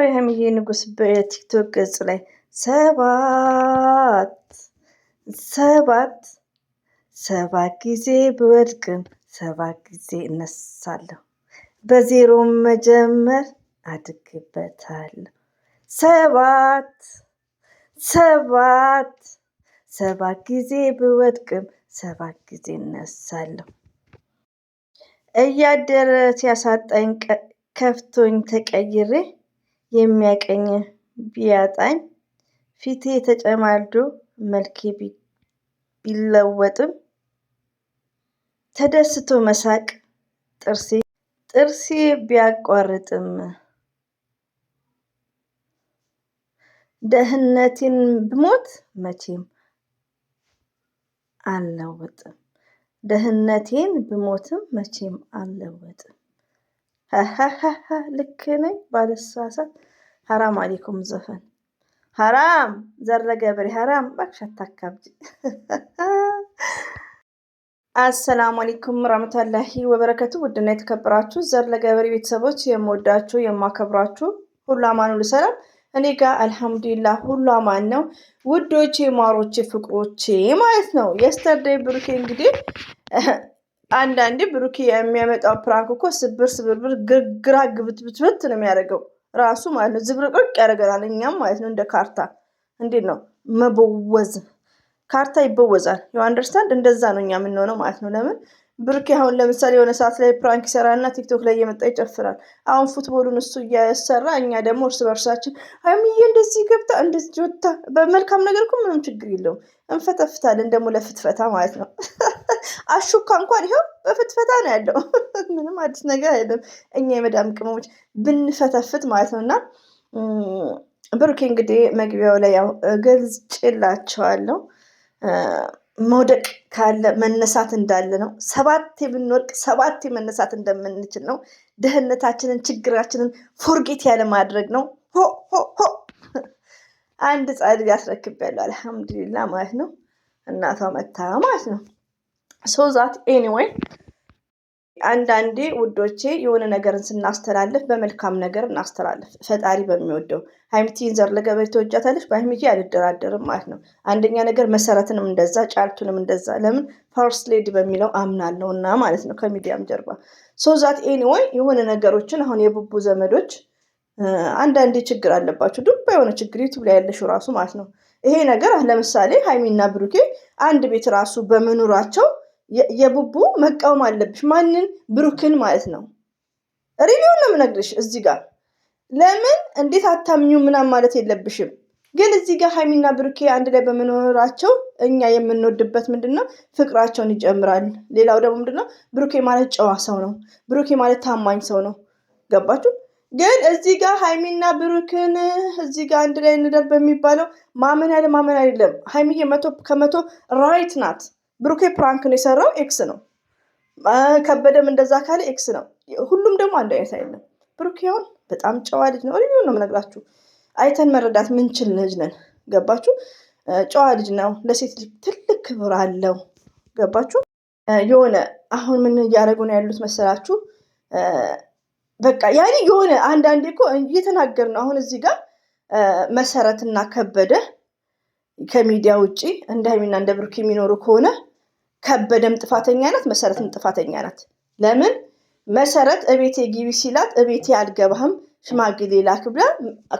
የሀይሚዬ ንጉስ በቲክቶክ ገጽ ላይ ሰባት ጊዜ ብወድቅም 7 ጊዜ እነሳለሁ፣ በዜሮ መጀመር አድግበታለሁ። ሰባት ጊዜ ብወድቅም 7 ጊዜ እነሳለሁ። እያደረ ሲያሳጣኝ ከፍቶኝ ተቀይሬ፣ የሚያቀኝ ቢያጣኝ ፊቴ ተጨማልዶ መልኬ ቢለወጥም፣ ተደስቶ መሳቅ ጥርሴ ቢያቋርጥም፣ ድህነቴን ብሞት መቼም አልለወጥም። ልክ ነኝ ባልሳሳት። ሀራም አለይኩም ዘፈን ሀራም ዘረገብሬ ሀራም እባክሽ አታካብጂ። አሰላሙ አለይኩም ወራህመቱላሂ ወበረከቱ። ውድና የተከበራችሁ ዘርለገበሬ ቤተሰቦች የምወዳችሁ የማከብራችሁ ሁሉ አማን ሁሉ ሰላም፣ እኔ ጋር አልሐምዱሊላህ ሁሉ አማን ነው። ውዶቼ ማሮቼ ፍቅሮቼ ማለት ነው። የስተርዴይ ብሩኬ እንግዲህ አንዳንዴ ብሩኬ የሚያመጣው ፕራንክ እኮ ስብርብር ግራ ግብትብት ነው የሚያደርገው ራሱ ማለት ነው። ዝብርቅርቅ ያደርገናል እኛም ማለት ነው። እንደ ካርታ እንዴት ነው መበወዝ፣ ካርታ ይበወዛል። ዩ አንደርስታንድ። እንደዛ ነው እኛ የምንሆነው ማለት ነው። ለምን ብሩኬ አሁን ለምሳሌ የሆነ ሰዓት ላይ ፕራንክ ይሰራልና ቲክቶክ ላይ እየመጣ ይጨፍራል። አሁን ፉትቦሉን እሱ እያሰራ እኛ ደግሞ እርስ በርሳችን ሀይሚዬ እንደዚህ ገብታ እንደዚህ ወጣ። በመልካም ነገር እኮ ምንም ችግር የለውም፣ እንፈተፍታለን ደግሞ ለፍትፈታ ማለት ነው። አሹካ እንኳን ይኸው በፍትፈታ ነው ያለው። ምንም አዲስ ነገር አይደለም። እኛ የመዳም ቅመሞች ብንፈተፍት ማለት ነው። እና ብሩኬ እንግዲህ መግቢያው ላይ ያው ገልጬላቸዋለሁ። መውደቅ ካለ መነሳት እንዳለ ነው። 7 ብንወድቅ 7 መነሳት እንደምንችል ነው። ድህነታችንን ችግራችንን ፎርጌት ያለ ማድረግ ነው። ሆ አንድ ጻድ ያስረክቤያለሁ አልሐምዱሊላህ ማለት ነው። እናቷ መታ ማለት ነው። ሶ ዛት ኤኒዌይ አንዳንዴ ውዶቼ የሆነ ነገርን ስናስተላልፍ በመልካም ነገር እናስተላልፍ፣ ፈጣሪ በሚወደው። ሀይሚቲን ዘርለገበሬ ተወጃታለች፣ በሀይሚቲ አልደራደርም ማለት ነው። አንደኛ ነገር መሰረትንም እንደዛ ጫልቱንም እንደዛ። ለምን ፈርስት ሌዲ በሚለው አምናለሁ እና ማለት ነው ከሚዲያም ጀርባ። ሶ ዛት ኤኒዌይ የሆነ ነገሮችን አሁን የቡቡ ዘመዶች አንዳንዴ ችግር አለባቸው፣ ዱባ የሆነ ችግር ዩቱብ ላይ ያለሽው ራሱ ማለት ነው። ይሄ ነገር ለምሳሌ ሀይሚና ብሩኬ አንድ ቤት ራሱ በመኖራቸው የቡቡ መቃወም አለብሽ። ማንን? ብሩክን ማለት ነው። ሪቪውን ነው የምነግርሽ እዚህ ጋር። ለምን እንዴት አታምኙ ምናምን ማለት የለብሽም። ግን እዚህ ጋር ሀይሚና ብሩኬ አንድ ላይ በመኖራቸው እኛ የምንወድበት ምንድነው ፍቅራቸውን ይጨምራል። ሌላው ደግሞ ምንድነው ብሩኬ ማለት ጨዋ ሰው ነው። ብሩኬ ማለት ታማኝ ሰው ነው። ገባችሁ? ግን እዚህ ጋር ሀይሚና ብሩክን እዚህ ጋር አንድ ላይ እንደር በሚባለው ማመን አይደለም። ሀይሚዬ 100% ራይት ናት። ብሩኬ ፕራንክ ነው የሰራው፣ ኤክስ ነው። ከበደም እንደዛ ካለ ኤክስ ነው። ሁሉም ደግሞ አንድ አይነት አይደለም። ብሩኬ አሁን በጣም ጨዋ ልጅ ነው። ሪቪው ነው የምነግራችሁ። አይተን መረዳት ምንችል ልጅ ነን። ገባችሁ? ጨዋ ልጅ ነው። ለሴት ልጅ ትልቅ ክብር አለው። ገባችሁ? የሆነ አሁን ምን እያደረጉ ነው ያሉት መሰላችሁ? በቃ ያኔ የሆነ አንዳንዴ እኮ እየተናገር ነው። አሁን እዚህ ጋር መሰረትና ከበደ ከሚዲያ ውጪ እንደ ሀይሚና እንደ ብሩክ የሚኖሩ ከሆነ ከበደም ጥፋተኛ ናት፣ መሰረትም ጥፋተኛ ናት። ለምን መሰረት እቤቴ ግቢ ሲላት እቤቴ አልገባህም ሽማግሌ ላክ ብላ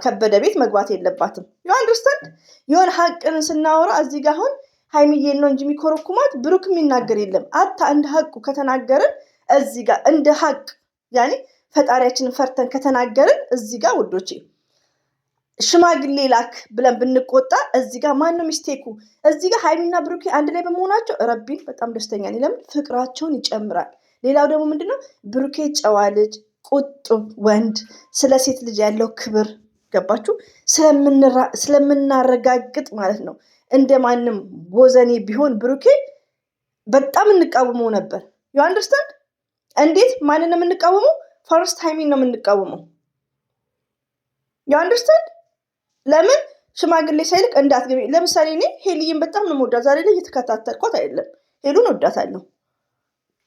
ከበደ ቤት መግባት የለባትም። ዩ አንደርስታንድ። የሆነ ሀቅን ስናወራ እዚህ ጋር አሁን ሀይሚዬን ነው እንጂ የሚኮረኩማት ብሩክ የሚናገር የለም። አታ እንደ ሀቁ ከተናገርን እዚህ ጋር እንደ ሀቅ ያኔ ፈጣሪያችንን ፈርተን ከተናገርን እዚህ ጋር ውዶቼ ሽማግሌ ላክ ብለን ብንቆጣ እዚህ ጋር ማን ነው ሚስቴኩ? እዚህ ጋር ሀይሚና ብሩኬ አንድ ላይ በመሆናቸው ረቢን በጣም ደስተኛ ነኝ። ለምን ፍቅራቸውን ይጨምራል። ሌላው ደግሞ ምንድነው ብሩኬ ጨዋ ልጅ፣ ቁጡብ ወንድ፣ ስለ ሴት ልጅ ያለው ክብር ገባችሁ? ስለምናረጋግጥ ማለት ነው። እንደማንም ቦዘኔ ቢሆን ብሩኬ በጣም እንቃወመው ነበር። ዩ አንደርስታንድ። እንዴት ማንን ነው የምንቃወመው? ፈርስት ሀይሚን ነው የምንቃወመው። ዩ አንደርስታንድ። ለምን ሽማግሌ ሳይልቅ እንዳትገቢ። ለምሳሌ እኔ ሄሊዬን በጣም ነው የምወዳት። ዛሬ ላይ እየተከታተልኳት አይደለም። ሄሉን ወዳታለሁ።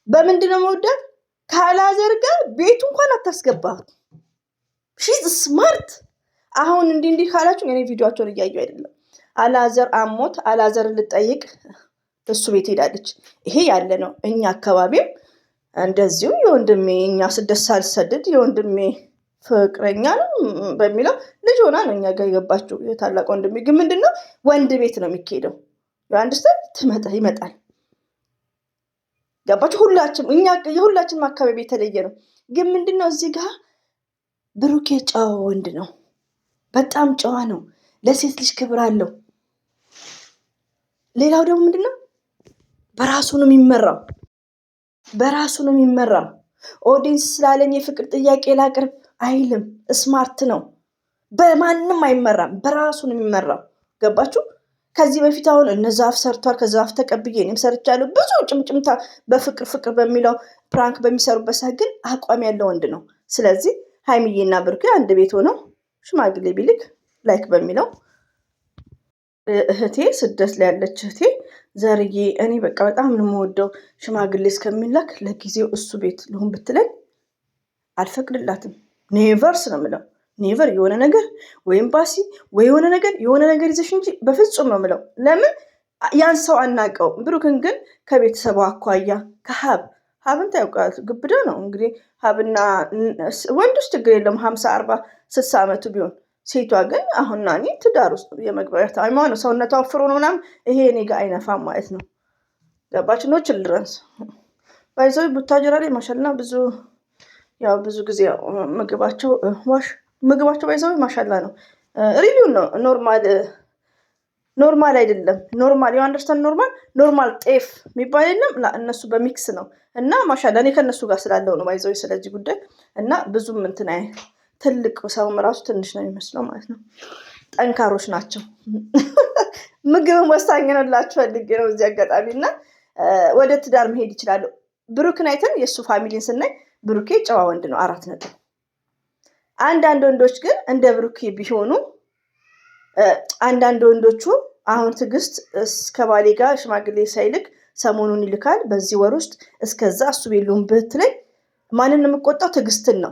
በምንድን ነው መወዳት? ካላዘር ጋር ቤቱ እንኳን አታስገባት። ሺዝ ስማርት አሁን እንዲህ ካላችሁ እኔ ቪዲዮአቸውን እያየሁ አይደለም። አላዘር አሞት አላዘር ልጠይቅ እሱ ቤት ሄዳለች። ይሄ ያለ ነው። እኛ አካባቢም እንደዚሁ የወንድሜ እኛ ስደት ሳልሰደድ የወንድሜ ፍቅረኛ ነው በሚለው ልጅ ሆና ነው እኛ ጋር የገባችው። የታላቅ ወንድሜ ግን ምንድነው ወንድ ቤት ነው የሚካሄደው። የአንድ ስተት ይመጣል። ገባችሁ? የሁላችንም አካባቢ የተለየ ነው። ግን ምንድነው እዚህ ጋር ብሩኬ ጨዋ ወንድ ነው። በጣም ጨዋ ነው። ለሴት ልጅ ክብር አለው። ሌላው ደግሞ ምንድነው በራሱ ነው የሚመራው። ኦዲንስ ስላለኝ የፍቅር ጥያቄ ላቅርብ አይልም። ስማርት ነው። በማንም አይመራም። በራሱ ነው የሚመራው። ገባችሁ? ከዚህ በፊት አሁን እነዛፍ ሰርቷል። ከዛፍ ተቀብዬ እኔም ሰርቻለሁ። ብዙ ጭምጭምታ በፍቅር በሚለው ፕራንክ በሚሰሩበት ሰዓት ግን አቋም ያለው ወንድ ነው። ስለዚህ ሀይሚዬና ብሩኬ አንድ ቤት ሆነው ሽማግሌ ቢልክ ላይክ በሚለው እህቴ ስደት ላይ ያለች እህቴ ዘርዬ እኔ በቃ በጣም ነው የምወደው ሽማግሌ እስከሚላክ ለጊዜው እሱ ቤት ልሁን ብትለኝ አልፈቅድላትም። ኔቨርስ ነው የምለው። ኔቨር የሆነ ነገር ወይም ባሲ ወይ የሆነ ነገር ይዘሽ እንጂ በፍጹም ነው የምለው። ለምን ያን ሰው አናውቀው። ብሩክን ግን ከቤተሰቡ አኳያ ሀብን ታውቃት ግብዳ ነው እንግዲህ ሀብና ወንድ ውስጥ ችግር የለም 50 40 60 ዓመቱ ቢሆን ሴቷ ግን አሁን ናኒ ትዳር ውስጥ የመግባት ሃይማኖት ነው። ሰውነቷ ወፍሮ ነው ምናምን ይሄ እኔ ጋር አይነፋም ማለት ነው። ገባች? ኖ ችልድረንስ ባይዘው ቡታጀራ ላይ ማሻልና ብዙ ጊዜ ምግባቸው ባይዘው ማሻላ ነው። ሪቪው ነው። ኖርማል አይደለም። ኖርማል አንደርስታንድ ኖርማል ጤፍ የሚባል የለም። እነሱ በሚክስ ነው እና ማሻላ እኔ ከነሱ ጋር ስላለው ነው ባይዘው ስለዚህ ጉዳይ እና ብዙም እንትን ትልቅ ሰውም ራሱ ትንሽ ነው የሚመስለው ማለት ነው። ጠንካሮች ናቸው። ምግብም ወሳኝ ነው ላችሁ ፈልጌ ነው እዚህ አጋጣሚ እና ወደ ትዳር መሄድ ይችላሉ። ብሩክን አይተን የእሱ ፋሚሊን ስናይ ብሩኬ ጨዋ ወንድ ነው 4 ነጥብ። አንዳንድ ወንዶች ግን እንደ ብሩኬ ቢሆኑ አንዳንድ ወንዶቹ አሁን ትዕግስት እስከ ባሌ ጋር ሽማግሌ ሳይልክ ሰሞኑን ይልካል በዚህ ወር ውስጥ እስከዛ እሱ ቤሉን ብትለኝ ማንን የምቆጣው? ትዕግስትን ነው።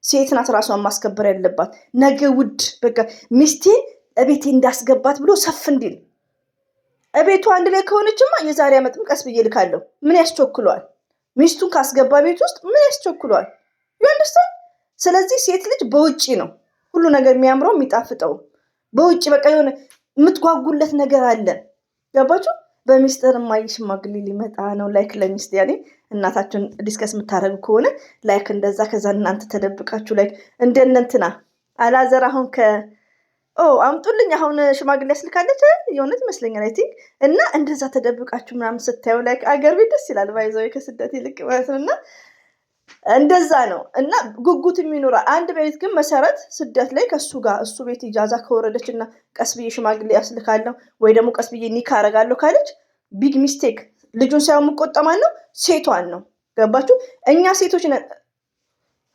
ሴት ናት ራሷን ማስከበር ያለባት። ነገ ውድ በቃ ሚስቴን እቤቴ እንዳስገባት ብሎ ሰፍ እንዲል እቤቱ አንድ ላይ ከሆነችማ የዛሬ ዓመትም ቀስ ብዬ ልካለሁ። ምን ያስቸኩለዋል? ሚስቱን ካስገባ ቤት ውስጥ ምን ያስቸኩለዋል? ይወንደስታል። ስለዚህ ሴት ልጅ በውጪ ነው ሁሉ ነገር የሚያምረው የሚጣፍጠው በውጪ በቃ የሆነ የምትጓጉለት ነገር አለ። ገባችሁ? በሚስጥር ማይ ሽማግሌ ሊመጣ ነው ላይክ ለሚስት ያኔ እናታችሁን ዲስከስ የምታደርጉ ከሆነ ላይክ እንደዛ ከዛ እናንተ ተደብቃችሁ ላይክ እንደነንትና አላዘር አሁን አምጡልኝ አሁን ሽማግሌ ያስልካለች የእውነት ይመስለኛል አይ ቲንክ እና እንደዛ ተደብቃችሁ ምናምን ስታዩ ላይክ አገር ቤት ደስ ይላል። ባይዘው ከስደት ይልቅ ማለት ነው እና እንደዛ ነው እና ጉጉት የሚኖራ አንድ ቤት ግን መሰረት ስደት ላይ ከሱ ጋር እሱ ቤት ኢጃዛ ከወረደች እና ቀስ ብዬ ሽማግሌ ያስልካለሁ ወይ ደግሞ ቀስ ብዬ ኒካ አረጋለሁ ካለች ቢግ ሚስቴክ። ልጁን ሳይሆን የምቆጠማን ነው ሴቷን ነው። ገባችሁ? እኛ ሴቶች ነን።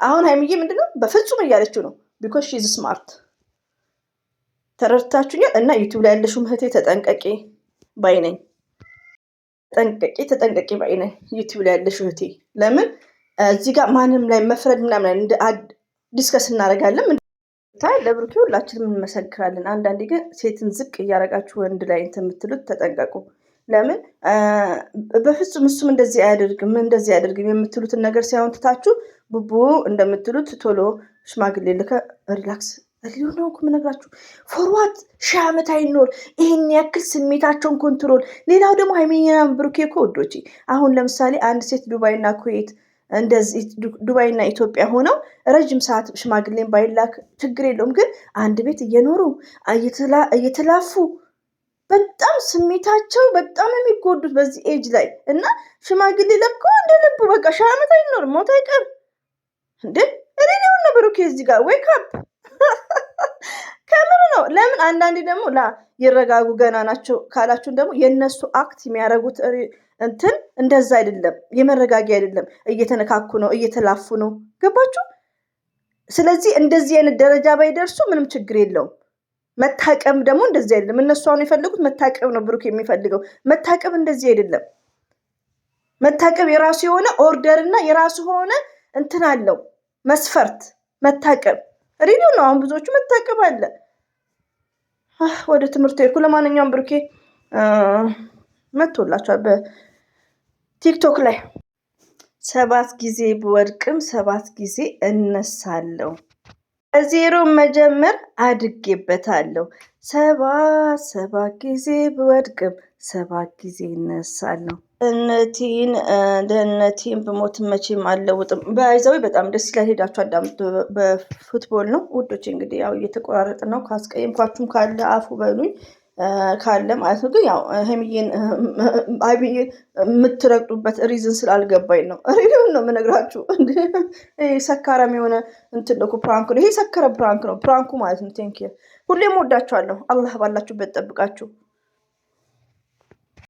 አሁን ሀይሚዬ ምንድነው በፍጹም እያለችው ነው ቢኮዝ ሺዝ ስማርት። ተረድታችሁኛል? እና ዩቲዩብ ላይ ያለሽው እህቴ ተጠንቀቂ ባይነኝ። ተጠንቀቂ ባይነኝ ዩቲዩብ ላይ ያለሽው እህቴ። ለምን እዚህ ጋር ማንም ላይ መፍረድ ምናምን ዲስከስ እናደርጋለን። ለብሩኬ ሁላችንም እንመሰክራለን። አንዳንዴ ግን ሴትን ዝቅ እያደረጋችሁ ወንድ ላይ እንትን የምትሉት ተጠንቀቁ። ለምን በፍጹም እሱም እንደዚህ አያደርግም የምትሉትን ነገር ሳይሆን ትታችሁ ቡቡ እንደምትሉት ቶሎ ሽማግሌ ልከ ሪላክስ ነው እኮ የምነግራችሁ። ፎርዋርድ 1000 ዓመት አይኖር ይሄን ያክል ስሜታቸውን ኮንትሮል። ሌላው ደግሞ ሀይሚና ብሩኬ እኮ ወዶች አሁን ለምሳሌ አንድ ሴት ዱባይና ኩዌት እንደዚህ ዱባይና ኢትዮጵያ ሆነው ረጅም ሰዓት ሽማግሌን ባይላክ ችግር የለውም። ግን አንድ ቤት እየኖሩ እየተላፉ በጣም ስሜታቸው በጣም የሚጎዱት በዚህ ኤጅ ላይ እና ሽማግሌ ለኮ እንደ ልቡ በቃ 1000 ዓመት አይኖር ሞት አይቀር እንዴ ሬዲዮን ነው ብሩኬ እዚህ ጋር ዌክ አፕ ከምር ነው። ለምን አንዳንዴ ደግሞ ይረጋጉ ገና ናቸው ካላችሁን ደግሞ የነሱ አክት የሚያደርጉት እንትን እንደዛ አይደለም፣ የመረጋጊያ አይደለም። እየተነካኩ ነው፣ እየተላፉ ነው። ገባችሁ? ስለዚህ እንደዚህ አይነት ደረጃ ባይደርሱ ምንም ችግር የለውም። መታቀም ደግሞ እንደዚህ አይደለም። እነሱ አሁን የፈለጉት መታቀብ ነው። ብሩክ የሚፈልገው መታቀብ እንደዚህ አይደለም። መታቀብ የራሱ የሆነ ኦርደር እና የራሱ የሆነ እንትን አለው መስፈርት። መታቀብ ሪቪው ነው። አሁን ብዙዎቹ መታቀብ አለ። ወደ ትምህርት ሄድኩ። ለማንኛውም ብሩኬ መጥቶላችኋል በቲክቶክ ላይ 7 ጊዜ ብወድቅም 7 ጊዜ እነሳለሁ። ከዜሮ መጀመር አድጌበታለሁ። 7 ጊዜ ብወድቅም 7 ጊዜ እነሳለሁ። ደህንነቴን ብሞት መቼም አልለውጥም። በይዘው በጣም ደስ ይላል። ሄዳችሁ አዳምጡ። በፉትቦል ነው ውዶች። እንግዲህ ያው እየተቆራረጥ ነው። ካስቀየምኳችሁም ካለ አፉ በሉኝ ካለ ማለት ነው። ግን ያው ሀይሚዬን የምትረግጡበት ሪዝን ስላልገባኝ ነው። ሪዝን ነው የምነግራችሁ። ሰካራም የሆነ እንትን ነው ፕራንክ ነው ይሄ። ሰከረ ፕራንክ ነው ፕራንኩ ማለት ነው። ቴንኪ ሁሌም ወዳችኋለሁ። አላህ ባላችሁበት ጠብቃችሁ